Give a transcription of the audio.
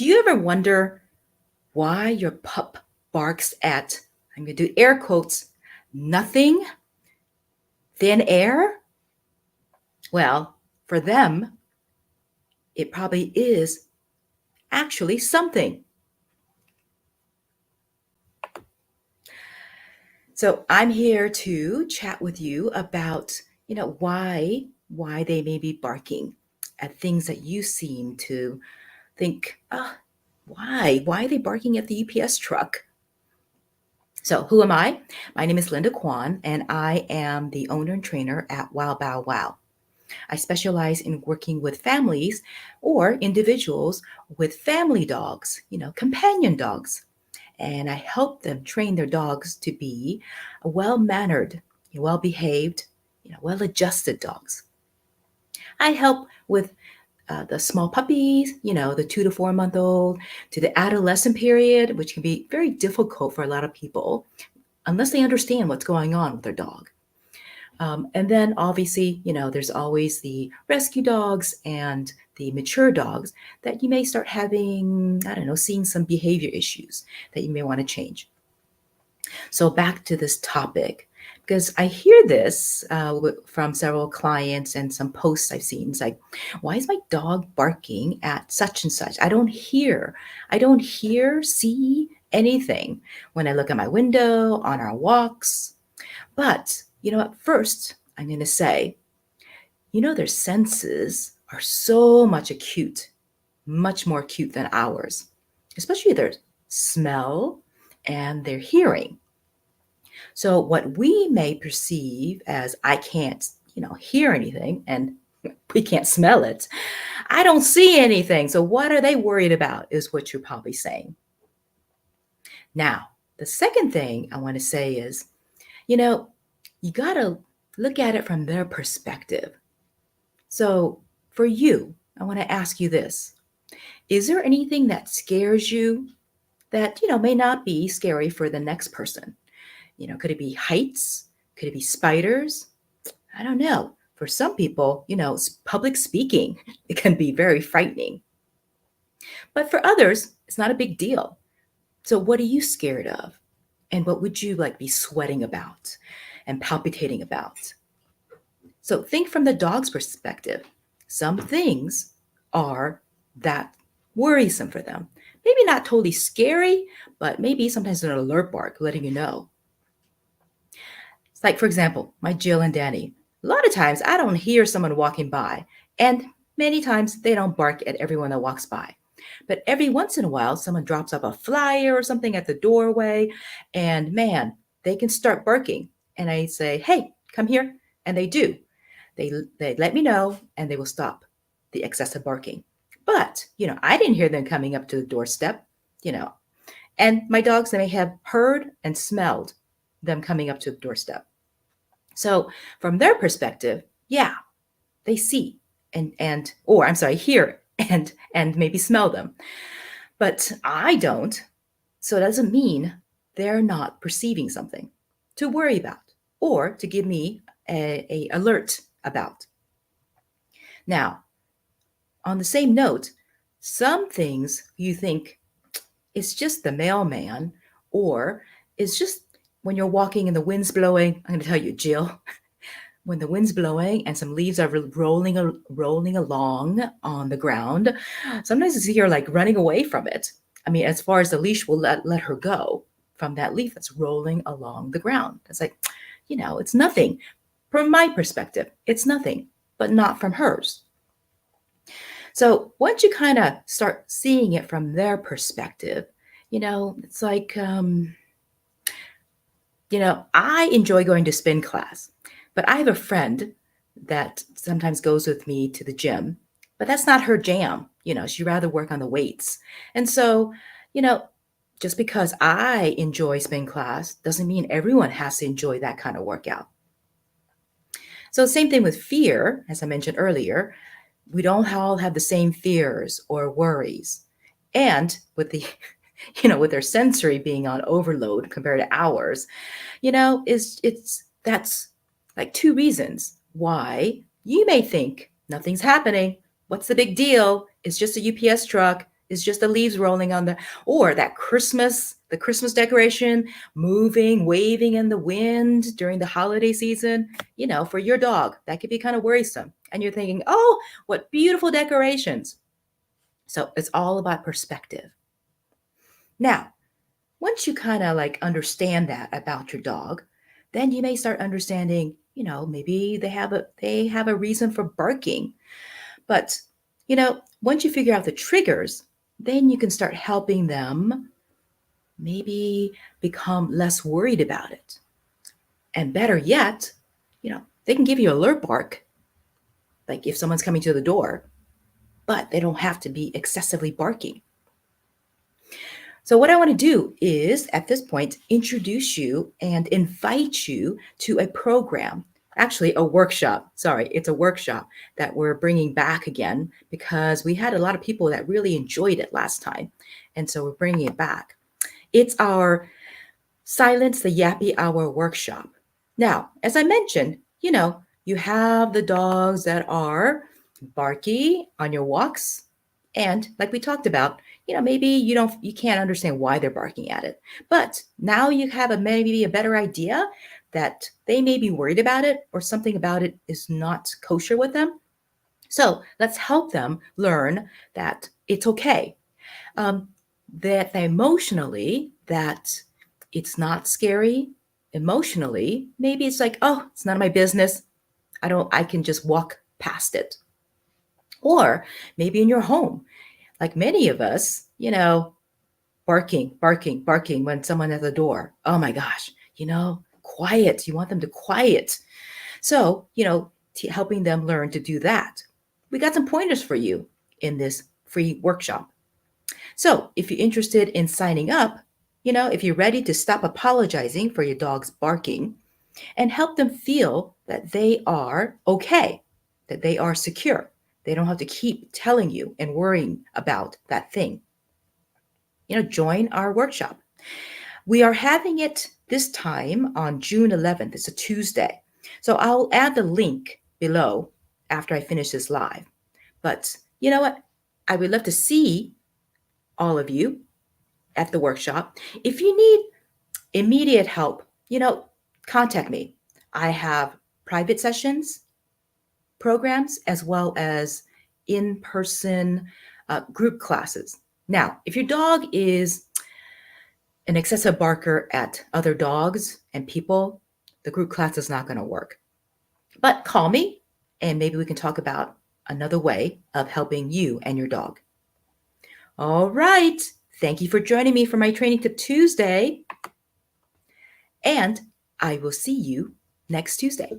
Do you ever wonder why your pup barks at, I'm going to do air quotes, nothing, thin air? Well, for them, it probably is actually something. So I'm here to chat with you about, why they may be barking at things that you seem to think, why? Why are they barking at the UPS truck? So, who am I? My name is Linda Kwan, and I am the owner and trainer at WowBowWow. I specialize in working with families or individuals with family dogs, companion dogs. And I help them train their dogs to be well mannered, well behaved, well adjusted dogs. I help with the small puppies, the 2 to 4 month old, to the adolescent period, which can be very difficult for a lot of people unless they understand what's going on with their dog. And then obviously, there's always the rescue dogs and the mature dogs that you may start having, I don't know, seeing some behavior issues that you may want to change. So back to this topic, because I hear this from several clients and some posts I've seen. It's like, why is my dog barking at such and such? I don't hear, see anything when I look at my window, on our walks. But, at first, I'm going to say, their senses are so much more acute than ours, especially their smell and their hearing. So what we may perceive as I can't, hear anything and we can't smell it. I don't see anything. So what are they worried about is what you're probably saying. Now, the second thing I want to say is, you got to look at it from their perspective. So for you, I want to ask you this. Is there anything that scares you that, may not be scary for the next person? Could it be heights? Could it be spiders? I don't know. For some people, public speaking, it can be very frightening. But for others, it's not a big deal. So what are you scared of? And what would you be sweating about and palpitating about? So think from the dog's perspective. Some things are that worrisome for them. Maybe not totally scary, but maybe sometimes an alert bark letting you know. It's like, for example, my Jill and Danny. A lot of times I don't hear someone walking by, and many times they don't bark at everyone that walks by. But every once in a while, someone drops up a flyer or something at the doorway, and man, they can start barking. And I say, hey, come here. And they do. They let me know, and they will stop the excessive barking. But, I didn't hear them coming up to the doorstep, and my dogs, they may have heard and smelled them coming up to the doorstep. So from their perspective, yeah, they see hear and maybe smell them. But I don't. So it doesn't mean they're not perceiving something to worry about or to give me a alert about. Now, on the same note, some things you think it's just the mailman, or it's just when you're walking and the wind's blowing. I'm going to tell you, Jill, when the wind's blowing and some leaves are rolling along on the ground, sometimes it's you're running away from it. I mean, as far as the leash will let her go from that leaf that's rolling along the ground. It's like, it's nothing. From my perspective, it's nothing, but not from hers. So once you kind of start seeing it from their perspective, it's like, I enjoy going to spin class, but I have a friend that sometimes goes with me to the gym, but that's not her jam. She'd rather work on the weights. And so, just because I enjoy spin class doesn't mean everyone has to enjoy that kind of workout. So same thing with fear, as I mentioned earlier. We don't all have the same fears or worries. And with the, with their sensory being on overload compared to ours, that's like two reasons why you may think nothing's happening. What's the big deal? It's just a UPS truck. It's just the leaves rolling on or the Christmas decoration moving, waving in the wind during the holiday season. For your dog, that could be kind of worrisome. And you're thinking, oh, what beautiful decorations. So it's all about perspective. Now, once you kind of like understand that about your dog, then you may start understanding, maybe they have a reason for barking. But, once you figure out the triggers, then you can start helping them maybe become less worried about it. And better yet, they can give you alert bark, like if someone's coming to the door, but they don't have to be excessively barking. So, what I want to do is, at this point, introduce you and invite you to a program, actually, a workshop. Sorry, it's a workshop that we're bringing back again because we had a lot of people that really enjoyed it last time. And so we're bringing it back. It's our Silence the Yappy Hour workshop. Now, as I mentioned, you have the dogs that are barky on your walks. And like we talked about, maybe you can't understand why they're barking at it. But now you have maybe a better idea that they may be worried about it or something about it is not kosher with them. So let's help them learn that it's okay. That emotionally, that it's not scary. Emotionally, maybe it's like, oh, it's none of my business. I can just walk past it. Or maybe in your home, like many of us, barking, barking, barking when someone at the door. Oh my gosh, quiet. You want them to quiet. So, helping them learn to do that. We got some pointers for you in this free workshop. So, if you're interested in signing up, if you're ready to stop apologizing for your dog's barking and help them feel that they are okay, that they are secure, they don't have to keep telling you and worrying about that thing, join our workshop. We are having it this time on June 11th. It's a Tuesday. So I'll add the link below after I finish this live. But you know what? I would love to see all of you at the workshop. If you need immediate help, contact me. I have private sessions, programs, as well as in-person group classes. Now, if your dog is an excessive barker at other dogs and people, the group class is not going to work. But call me and maybe we can talk about another way of helping you and your dog. All right. Thank you for joining me for my Training Tip Tuesday. And I will see you next Tuesday.